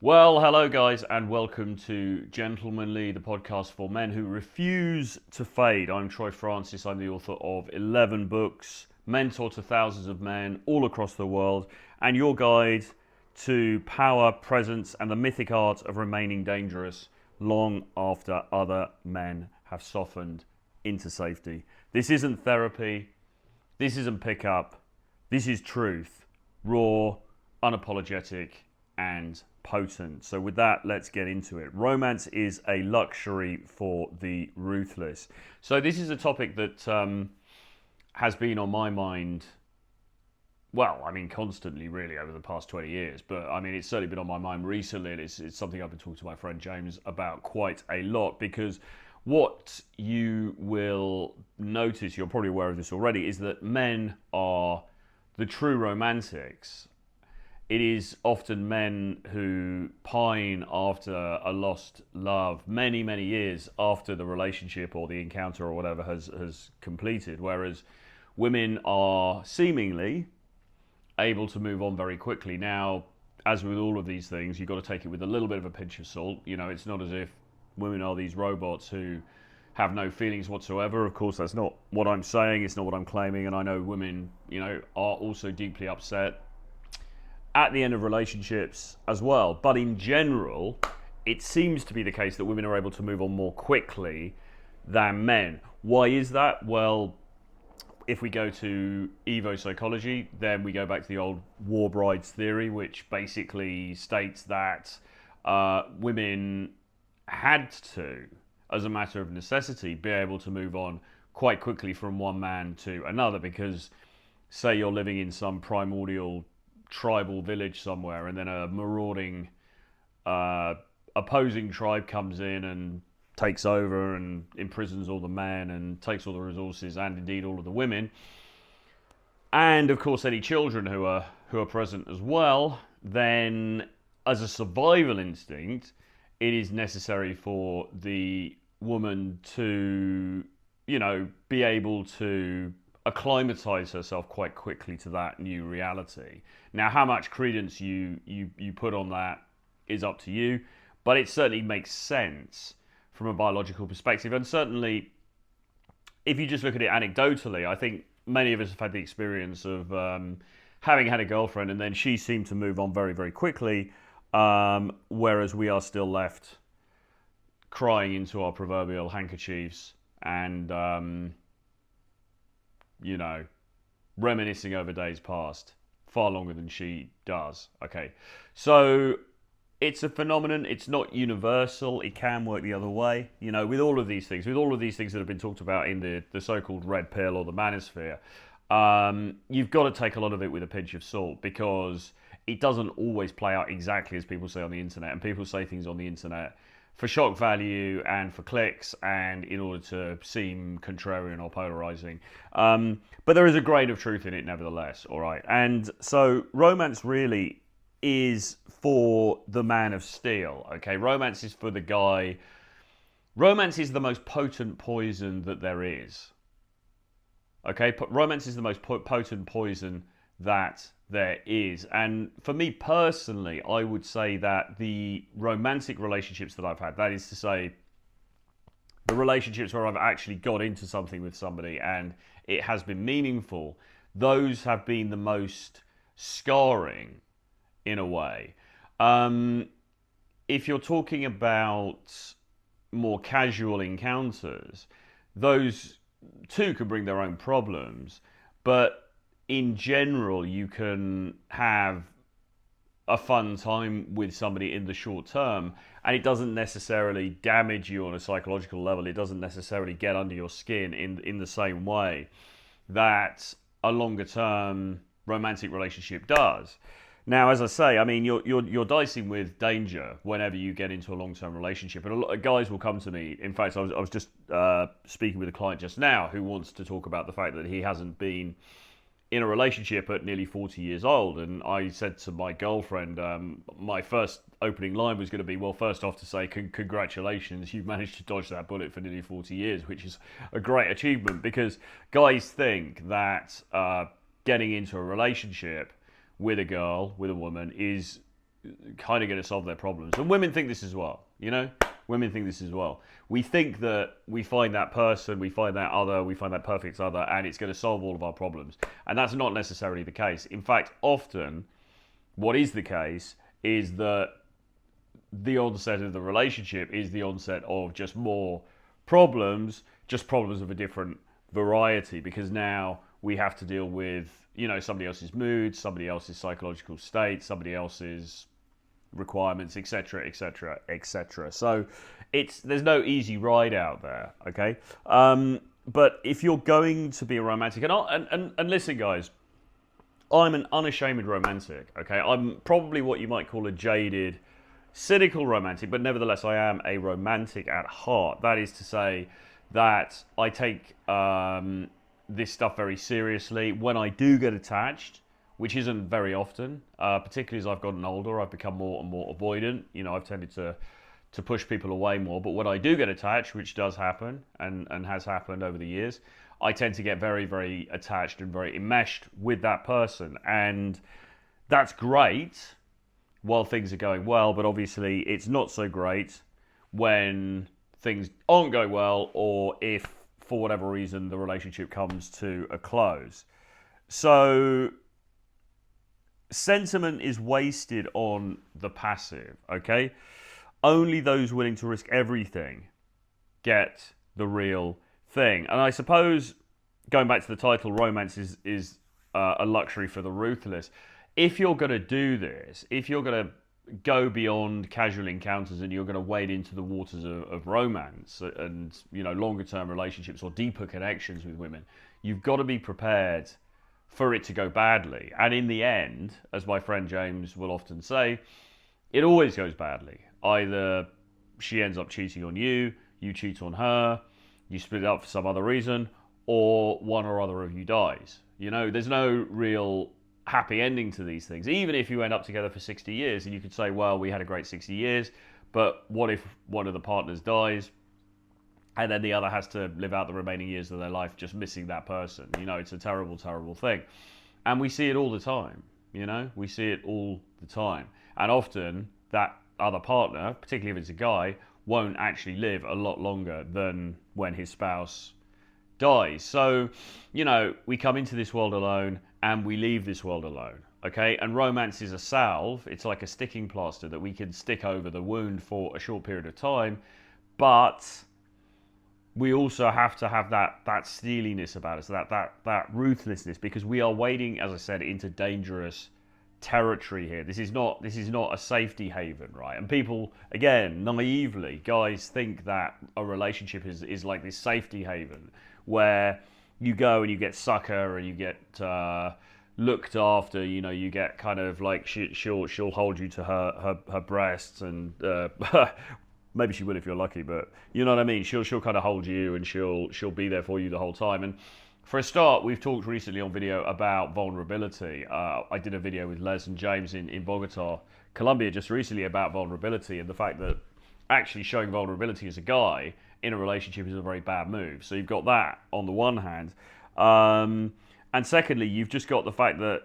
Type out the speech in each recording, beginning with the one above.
Well, hello guys, and welcome to Gentlemanly, the podcast for men who refuse to fade. I'm Troy Francis. I'm the author of 11 books, mentor to thousands of men all across the world, and your guide to power, presence, and the mythic art of remaining dangerous long after other men have softened into safety. This isn't therapy. This isn't pickup. This is truth. Raw, unapologetic, and potent. So with that, let's get into it. Romance is a luxury for the ruthless. So this is a topic that has been on my mind, well, I mean, constantly really over the past 20 years. But I mean, it's certainly been on my mind recently. And it's something I've been talking to my friend James about quite a lot, because what you will notice, you're probably aware of this already, is that men are the true romantics. It is often men who pine after a lost love many, many years after the relationship or the encounter or whatever has completed, whereas women are seemingly able to move on very quickly. Now, as with all of these things, you've got to take it with a little bit of a pinch of salt. You know, it's not as if women are these robots who have no feelings whatsoever. Of course, that's not what I'm saying. It's not what I'm claiming. And I know women, are also deeply upset at the end of relationships as well. But in general, it seems to be the case that women are able to move on more quickly than men. Why is that? Well, if we go to Evo psychology, then we go back to the old war brides theory, which basically states that women had to, as a matter of necessity, be able to move on quite quickly from one man to another, because say you're living in some primordial tribal village somewhere, and then a marauding opposing tribe comes in and takes over and imprisons all the men and takes all the resources and indeed all of the women, and of course any children who are present as well, then as a survival instinct it is necessary for the woman to be able to acclimatize herself quite quickly to that new reality. Now, how much credence you put on that is up to you, but it certainly makes sense from a biological perspective. And certainly, if you just look at it anecdotally, I think many of us have had the experience of having had a girlfriend and then she seemed to move on very, very quickly, whereas we are still left crying into our proverbial handkerchiefs and reminiscing over days past far longer than she does. Okay, so it's a phenomenon. It's not universal. It can work the other way. With all of these things that have been talked about in the so-called red pill or the manosphere, you've got to take a lot of it with a pinch of salt, because it doesn't always play out exactly as people say on the internet, and people say things on the internet for shock value and for clicks and in order to seem contrarian or polarizing. But there is a grain of truth in it nevertheless, all right? And so romance really is for the man of steel, okay? Romance is for the guy. Romance is the most potent poison that there is, okay? Romance is the most potent poison that there is. And for me personally, I would say that the romantic relationships that I've had, that is to say, the relationships where I've actually got into something with somebody and it has been meaningful, those have been the most scarring in a way. If you're talking about more casual encounters, those too can bring their own problems, but in general, you can have a fun time with somebody in the short term, and it doesn't necessarily damage you on a psychological level. It doesn't necessarily get under your skin in the same way that a longer term romantic relationship does. Now, as I say, I mean, you're dicing with danger whenever you get into a long-term relationship, and a lot of guys will come to me. In fact, I was just speaking with a client just now who wants to talk about the fact that he hasn't been in a relationship at nearly 40 years old. And I said to my girlfriend, my first opening line was going to be, well, first off to say, congratulations, you've managed to dodge that bullet for nearly 40 years, which is a great achievement, because guys think that getting into a relationship with a girl, with a woman, is kind of going to solve their problems. And women think this as well, you know? Women think this as well. We think that we find that person, we find that other, we find that perfect other, and it's going to solve all of our problems. And that's not necessarily the case. In fact, often, what is the case is that the onset of the relationship is the onset of just more problems, just problems of a different variety, because now we have to deal with, you know, somebody else's mood, somebody else's psychological state, somebody else's requirements, etc., etc., etc. So there's no easy ride out there, okay? But if you're going to be a romantic, and listen, guys, I'm an unashamed romantic, okay? I'm probably what you might call a jaded, cynical romantic, but nevertheless, I am a romantic at heart. That is to say that I take this stuff very seriously. When I do get attached, which isn't very often, particularly as I've gotten older, I've become more and more avoidant. You know, I've tended to push people away more. But when I do get attached, which does happen and has happened over the years, I tend to get very, very attached and very enmeshed with that person. And that's great while things are going well, but obviously it's not so great when things aren't going well, or if, for whatever reason, the relationship comes to a close. So sentiment is wasted on the passive, okay? Only those willing to risk everything get the real thing. And I suppose, going back to the title, romance is a luxury for the ruthless. If you're going to do this, if you're going to go beyond casual encounters and you're going to wade into the waters of romance and, you know, longer term relationships or deeper connections with women, you've got to be prepared for it to go badly. And in the end, as my friend James will often say, it always goes badly. Either she ends up cheating on you, you cheat on her, you split up for some other reason, or one or other of you dies. You know, there's no real happy ending to these things. Even if you end up together for 60 years and you could say, well, we had a great 60 years, but what if one of the partners dies and then the other has to live out the remaining years of their life just missing that person? You know, it's a terrible, terrible thing. And we see it all the time, you know? We see it all the time. And often that other partner, particularly if it's a guy, won't actually live a lot longer than when his spouse dies. So, you know, we come into this world alone and we leave this world alone, okay? And romance is a salve. It's like a sticking plaster that we can stick over the wound for a short period of time, but we also have to have that steeliness about us, that ruthlessness, because we are wading, as I said, into dangerous territory here. This is not a safety haven, right? And people, again, naively, guys think that a relationship is like this safety haven where you go and you get sucker and you get looked after. You know, you get kind of like she'll hold you to her breasts, and maybe she will if you're lucky, but you know what I mean. She'll kind of hold you and she'll be there for you the whole time. And for a start, we've talked recently on video about vulnerability. I did a video with Les and James in Bogota, Colombia, just recently about vulnerability and the fact that actually showing vulnerability as a guy in a relationship is a very bad move. So you've got that on the one hand. And secondly, you've just got the fact that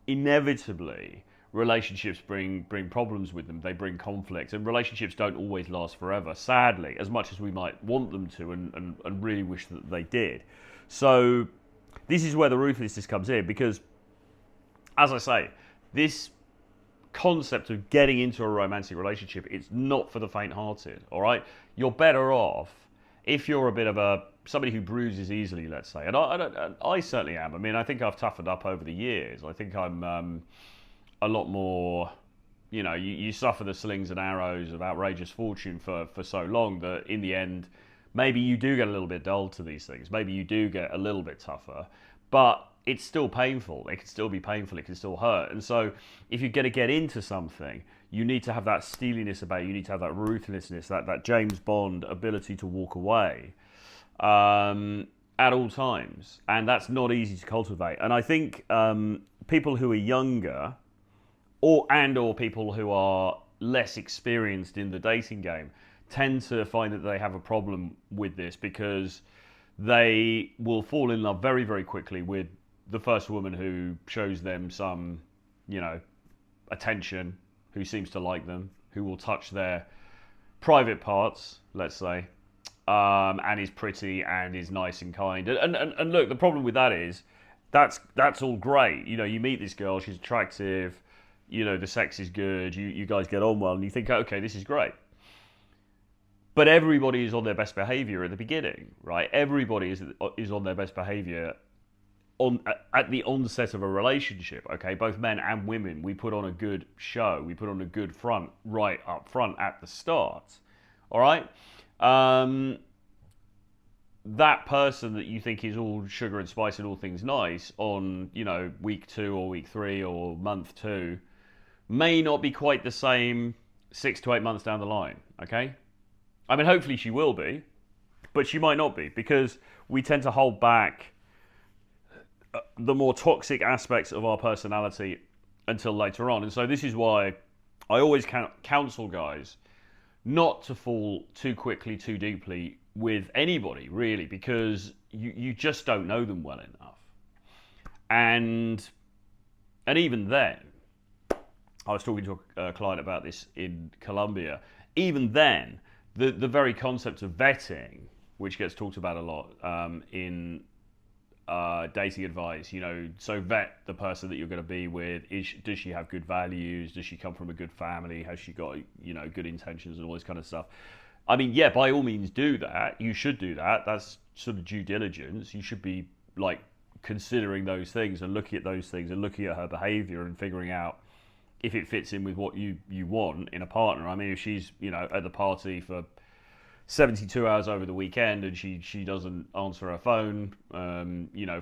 inevitably relationships bring problems with them. They bring conflict, and relationships don't always last forever, sadly, as much as we might want them to and really wish that they did. So this is where the ruthlessness comes in, because, as I say, this concept of getting into a romantic relationship, it's not for the faint-hearted, all right? You're better off if you're a bit of somebody who bruises easily, let's say. And I certainly am. I mean, I think I've toughened up over the years. I think I'm a lot more, you know, you suffer the slings and arrows of outrageous fortune for so long that in the end, maybe you do get a little bit dull to these things. Maybe you do get a little bit tougher, but it's still painful. It can still be painful. It can still hurt. And so if you're going to get into something, you need to have that steeliness about you. You need to have that ruthlessness, that James Bond ability to walk away at all times. And that's not easy to cultivate. And I think people who are younger or people who are less experienced in the dating game tend to find that they have a problem with this, because they will fall in love very, very quickly with the first woman who shows them some, you know, attention, who seems to like them, who will touch their private parts, let's say, and is pretty and is nice and kind. And look, the problem with that is that's all great. You know, you meet this girl, she's attractive, you know, the sex is good, you guys get on well, and you think, okay, this is great. But everybody is on their best behavior at the beginning, right? Everybody is on their best behavior at the onset of a relationship, okay? Both men and women, we put on a good show, we put on a good front right up front at the start, all right? That person that you think is all sugar and spice and all things nice on, you know, week 2 or week 3 or month 2 may not be quite the same 6 to 8 months down the line, okay? I mean, hopefully she will be, but she might not be, because we tend to hold back the more toxic aspects of our personality until later on. And so this is why I always counsel guys not to fall too quickly, too deeply with anybody, really, because you just don't know them well enough. And even then, I was talking to a client about this in Colombia, even then, the very concept of vetting, which gets talked about a lot in dating advice, you know, so vet the person that you're going to be with. Does she have good values? Does she come from a good family? Has she got, you know, good intentions and all this kind of stuff? I mean, yeah, by all means do that. You should do that. That's sort of due diligence. You should be like considering those things and looking at those things and looking at her behavior and figuring out if it fits in with what you want in a partner. I mean, if she's, you know, at the party for 72 hours over the weekend and she doesn't answer her phone, you know,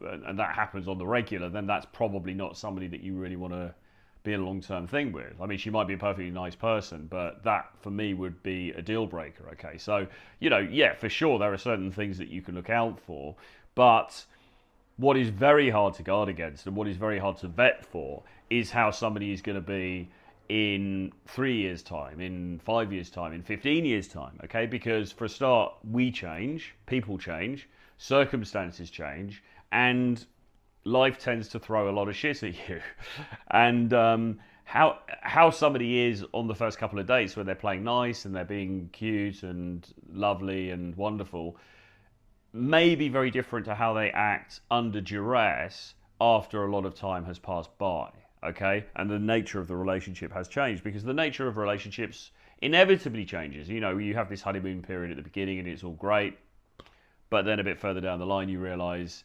and that happens on the regular, then that's probably not somebody that you really want to be in a long-term thing with. I mean, she might be a perfectly nice person, but that for me would be a deal breaker. Okay, so, you know, yeah, for sure there are certain things that you can look out for, but what is very hard to guard against and what is very hard to vet for is how somebody is going to be in 3 years' time, in 5 years' time, in 15 years' time, okay? Because for a start, we change, people change, circumstances change, and life tends to throw a lot of shit at you. And how somebody is on the first couple of dates when they're playing nice and they're being cute and lovely and wonderful may be very different to how they act under duress after a lot of time has passed by. Okay, and the nature of the relationship has changed, because the nature of relationships inevitably changes. You know, you have this honeymoon period at the beginning and it's all great, but then a bit further down the line you realise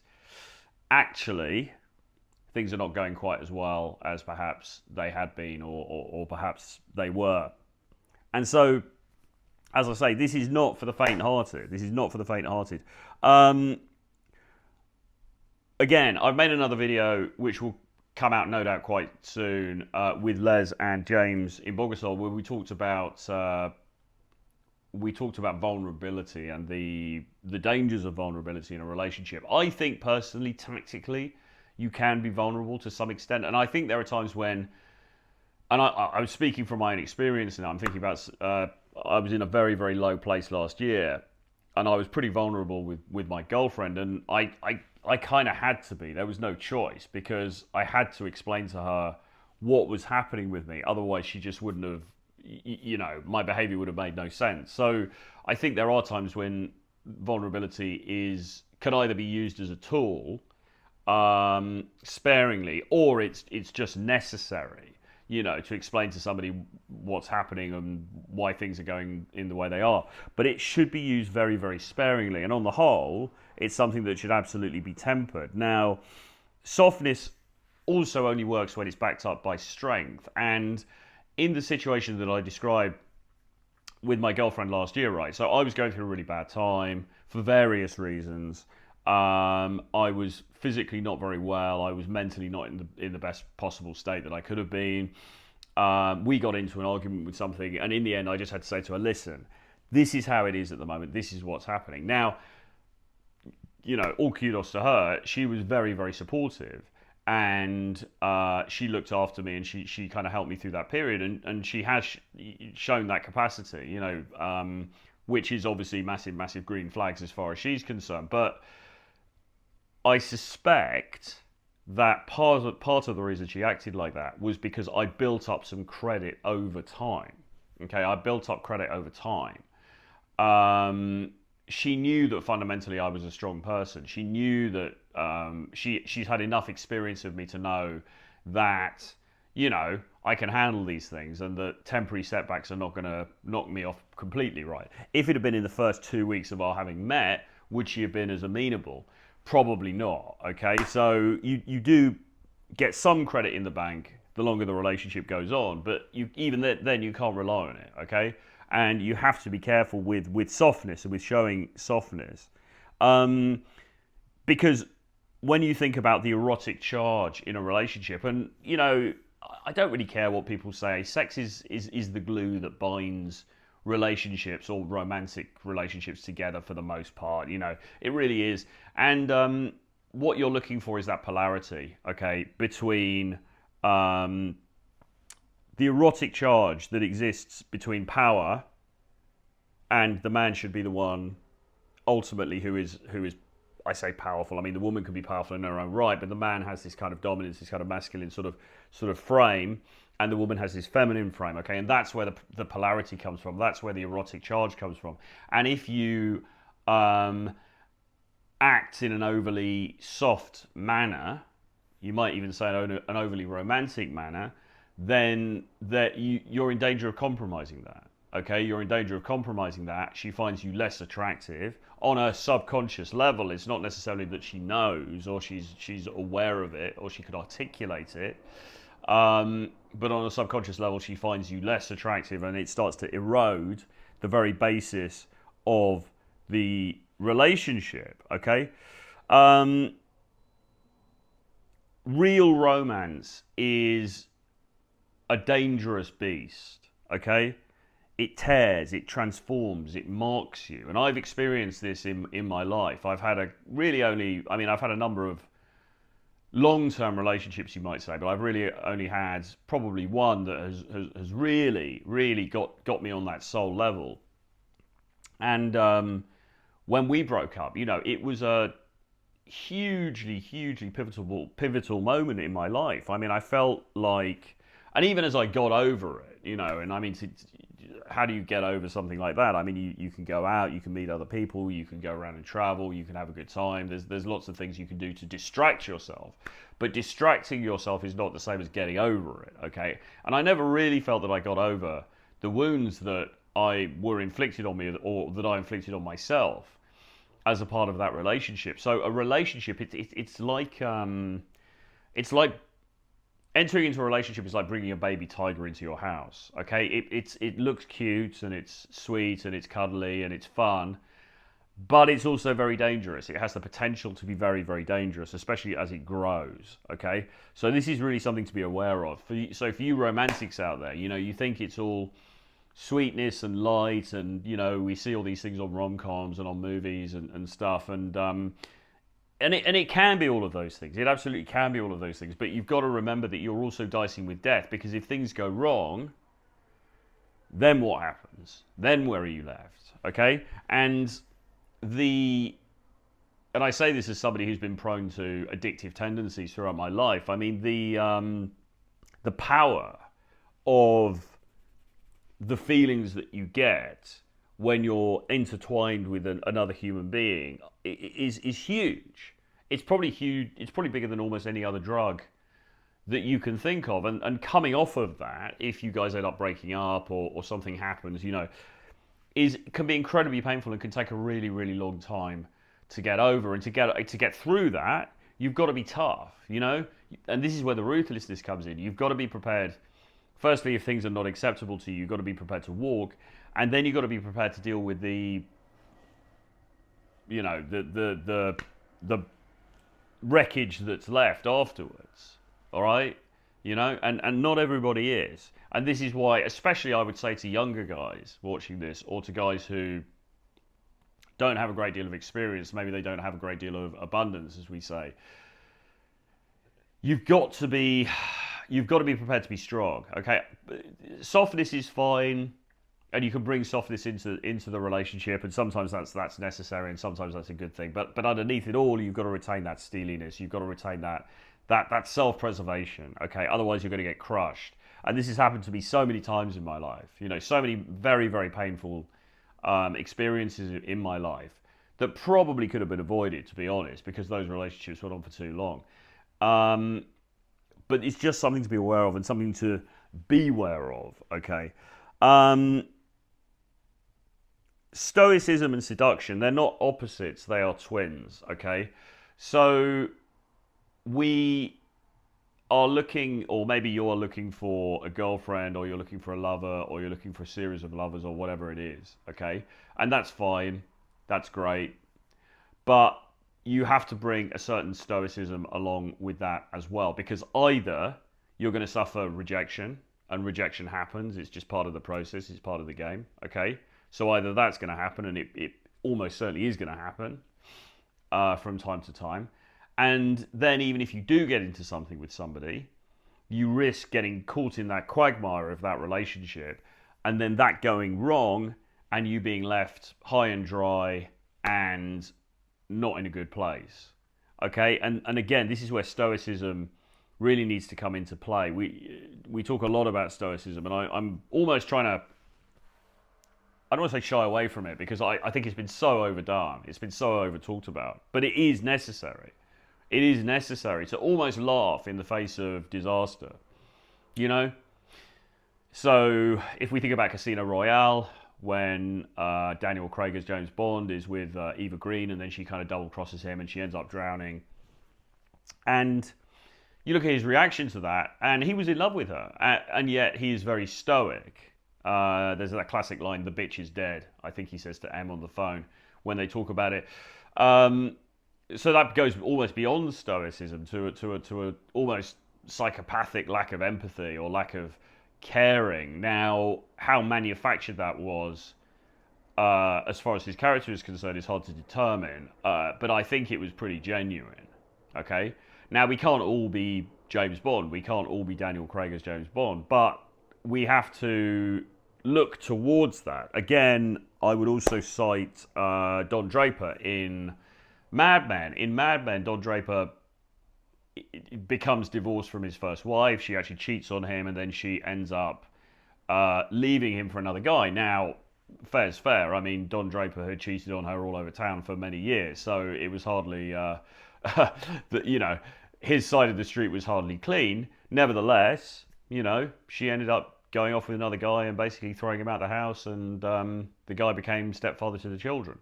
actually things are not going quite as well as perhaps they had been, or perhaps they were. And so, as I say, this is not for the faint-hearted. This is not for the faint-hearted. Again, I've made another video which will come out no doubt quite soon with Les and James in Bogosol, where we talked about vulnerability and the dangers of vulnerability in a relationship. I think personally, tactically, you can be vulnerable to some extent, and I think there are times when, and I'm speaking from my own experience now. I'm thinking about I was in a very, very low place last year, and I was pretty vulnerable with my girlfriend, and I kind of had to be. There was no choice, because I had to explain to her what was happening with me. Otherwise, she just wouldn't have, you know, my behavior would have made no sense. So I think there are times when vulnerability can either be used as a tool sparingly, or it's just necessary, you know, to explain to somebody what's happening and why things are going in the way they are. But it should be used very, very sparingly. And on the whole, it's something that should absolutely be tempered. Now, softness also only works when it's backed up by strength. And in the situation that I described with my girlfriend last year, right? So I was going through a really bad time for various reasons. I was physically not very well. I was mentally not in the best possible state that I could have been. We got into an argument with something, and in the end, I just had to say to her, listen, this is how it is at the moment. This is what's happening. Now, you know, all kudos to her. She was very, very supportive, and she looked after me, and she kind of helped me through that period, and she has shown that capacity, you know, which is obviously massive, massive green flags as far as she's concerned. But I suspect that part of the reason she acted like that was because I built up some credit over time. Okay, I built up credit over time. She knew that fundamentally I was a strong person. She knew that she's had enough experience of me to know that, you know, I can handle these things and that temporary setbacks are not going to knock me off completely, right? If it had been in the first 2 weeks of our having met, would she have been as amenable? Probably not, okay? So you do get some credit in the bank the longer the relationship goes on, but even then you can't rely on it, okay? And you have to be careful with softness and with showing softness. Because when you think about the erotic charge in a relationship, and, you know, I don't really care what people say, sex is the glue that binds relationships or romantic relationships together for the most part. You know, it really is. And what you're looking for is that polarity, okay, between the erotic charge that exists between power, and the man should be the one ultimately who is I say powerful. I mean, the woman can be powerful in her own right, but the man has this kind of dominance, this kind of masculine sort of frame, and the woman has this feminine frame, okay? And that's where the polarity comes from. That's where the erotic charge comes from. And if you act in an overly soft manner, you might even say an overly romantic manner, then you're in danger of compromising that, okay? You're in danger of compromising that. She finds you less attractive on a subconscious level. It's not necessarily that she knows or she's aware of it or she could articulate it. But on a subconscious level, she finds you less attractive, and it starts to erode the very basis of the relationship, okay? Real romance is a dangerous beast, okay? It tears, it transforms, it marks you. And I've experienced this in my life. I've had I've had a number of long-term relationships, you might say, but I've really only had probably one that has really got me on that soul level. And when we broke up, you know, it was a hugely pivotal moment in my life. I mean, I felt like, and even as I got over it, you know, and I mean, how do you get over something like that? I mean, you can go out, you can meet other people, you can go around and travel, you can have a good time. There's lots of things you can do to distract yourself. But distracting yourself is not the same as getting over it, okay? And I never really felt that I got over the wounds that were inflicted on me or that I inflicted on myself as a part of that relationship. So a relationship, it's like entering into a relationship is like bringing a baby tiger into your house, okay? It looks cute and it's sweet and it's cuddly and it's fun, but it's also very dangerous. It has the potential to be very, very dangerous, especially as it grows, okay? So this is really something to be aware of. So for you romantics out there, you know, you think it's all sweetness and light and, you know, we see all these things on rom-coms and on movies and stuff, and it can be all of those things. It absolutely can be all of those things. But you've got to remember that you're also dicing with death, because if things go wrong, then what happens? Then where are you left? Okay? And I say this as somebody who's been prone to addictive tendencies throughout my life. I mean, the power of the feelings that you get when you're intertwined with another human being is huge. It's probably huge. It's probably bigger than almost any other drug that you can think of. And coming off of that, if you guys end up breaking up or something happens, you know, can be incredibly painful and can take a really, really long time to get over. And to get through that, you've got to be tough, you know. And this is where the ruthlessness comes in. You've got to be prepared. Firstly, if things are not acceptable to you, you've got to be prepared to walk. And then you've got to be prepared to deal with the wreckage that's left afterwards. All right? You know, and not everybody is. And this is why, especially I would say to younger guys watching this, or to guys who don't have a great deal of experience, maybe they don't have a great deal of abundance, as we say, you've got to be prepared to be strong. Okay? Softness is fine. And you can bring softness into the relationship, and sometimes that's necessary, and sometimes that's a good thing. But underneath it all, you've got to retain that steeliness. You've got to retain That's self-preservation, okay? Otherwise, you're going to get crushed. And this has happened to me so many times in my life. You know, so many very, very painful experiences in my life that probably could have been avoided, to be honest, because those relationships went on for too long. But it's just something to be aware of and something to beware of, okay? Stoicism and seduction, they're not opposites, they are twins, okay? So we are looking, or maybe you're looking for a girlfriend, or you're looking for a lover, or you're looking for a series of lovers, or whatever it is, okay? And that's fine, that's great, but you have to bring a certain stoicism along with that as well, because either you're going to suffer rejection, and rejection happens, it's just part of the process, it's part of the game, okay? So either that's going to happen, and it almost certainly is going to happen from time to time. And then even if you do get into something with somebody, you risk getting caught in that quagmire of that relationship, and then that going wrong, and you being left high and dry and not in a good place. Okay, and again, this is where stoicism really needs to come into play. We talk a lot about stoicism, and I'm almost trying to, I don't want to say shy away from it, because I think it's been so overdone, it's been so over talked about, but it is necessary. It is necessary to almost laugh in the face of disaster, you know? So if we think about Casino Royale, when Daniel Craig as James Bond is with Eva Green, and then she kind of double crosses him and she ends up drowning. And you look at his reaction to that, and he was in love with her, and yet he is very stoic. There's that classic line, "The bitch is dead," I think he says to M on the phone when they talk about it. So that goes almost beyond stoicism to a almost psychopathic lack of empathy or lack of caring. Now, how manufactured that was, as far as his character is concerned, is hard to determine. But I think it was pretty genuine. Okay. Now, we can't all be James Bond. We can't all be Daniel Craig as James Bond. But we have to look towards that. Again, I would also cite Don Draper in Mad Men. In Mad Men, Don Draper becomes divorced from his first wife. She actually cheats on him, and then she ends up leaving him for another guy. Now, fair's fair. I mean, Don Draper had cheated on her all over town for many years, so it was hardly that, you know, his side of the street was hardly clean. Nevertheless, you know, she ended up going off with another guy and basically throwing him out the house, and the guy became stepfather to the children.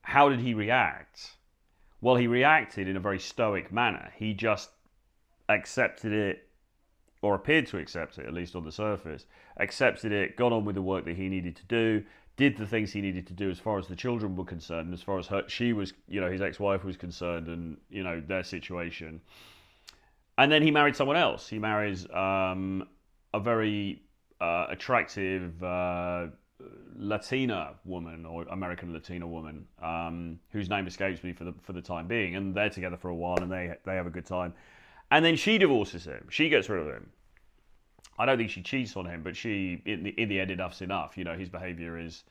How did he react? Well, he reacted in a very stoic manner. He just accepted it, or appeared to accept it, at least on the surface, accepted it, got on with the work that he needed to do, did the things he needed to do as far as the children were concerned, and as far as she was, you know, his ex-wife was concerned, and, you know, their situation. And then he married someone else. He marries a very attractive Latina woman, or American Latina woman, whose name escapes me for the time being, and they're together for a while, and they have a good time. And then she divorces him. She gets rid of him. I don't think she cheats on him, but she, in the end, enough's enough. You know, his behaviour is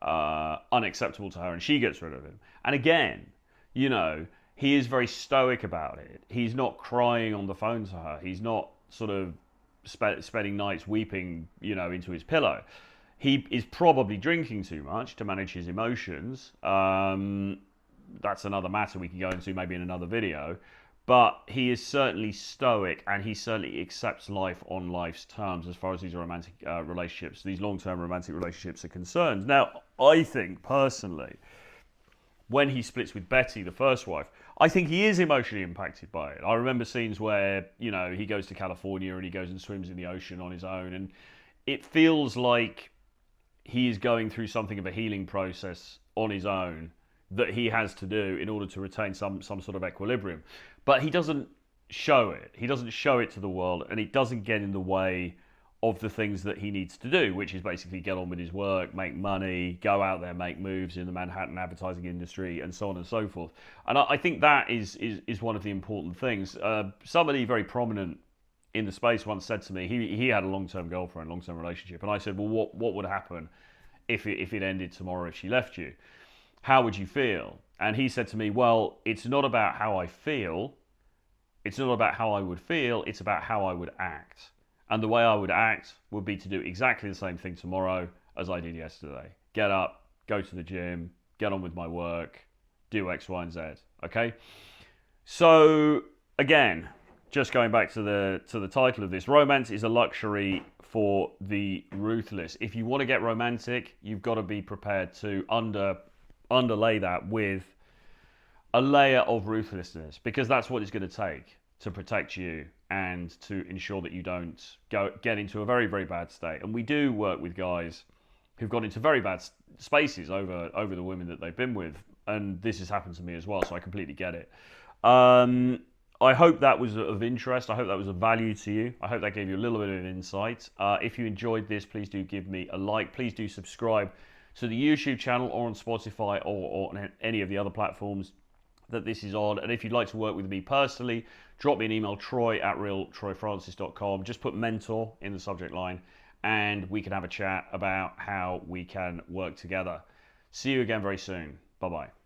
unacceptable to her, and she gets rid of him. And again, you know, he is very stoic about it. He's not crying on the phone to her. He's not sort of spending nights weeping, you know, into his pillow. He is probably drinking too much to manage his emotions. That's another matter we can go into maybe in another video. But he is certainly stoic, and he certainly accepts life on life's terms as far as these romantic relationships, these long-term romantic relationships are concerned. Now, I think, personally, when he splits with Betty, the first wife, I think he is emotionally impacted by it. I remember scenes where, you know, he goes to California and he goes and swims in the ocean on his own, and it feels like he is going through something of a healing process on his own that he has to do in order to retain some sort of equilibrium. But he doesn't show it. He doesn't show it to the world, and it doesn't get in the way of the things that he needs to do, which is basically get on with his work, make money, go out there, make moves in the Manhattan advertising industry, and so on and so forth. And I think that is one of the important things. Somebody very prominent in the space once said to me, he had a long-term girlfriend, long-term relationship, and I said, well, what would happen if it ended tomorrow, if she left you? How would you feel? And he said to me, well, it's not about how I feel, It's not about how I would feel, it's about how I would act. And the way I would act would be to do exactly the same thing tomorrow as I did yesterday. Get up, go to the gym, get on with my work, do X, Y, and Z. Okay? So, again, just going back to the title of this, romance is a luxury for the ruthless. If you want to get romantic, you've got to be prepared to underlay that with a layer of ruthlessness, because that's what it's going to take to protect you and to ensure that you don't get into a very, very bad state. And we do work with guys who've got into very bad spaces over the women that they've been with, and this has happened to me as well, so I completely get it. I hope that was of interest. I hope that was of value to you. I hope that gave you a little bit of an insight. If you enjoyed this, please do give me a like. Please do subscribe to the YouTube channel or on Spotify or on any of the other platforms that this is on. And if you'd like to work with me personally, drop me an email, troy@realtroyfrancis.com. Just put mentor in the subject line and we can have a chat about how we can work together. See you again very soon. Bye-bye.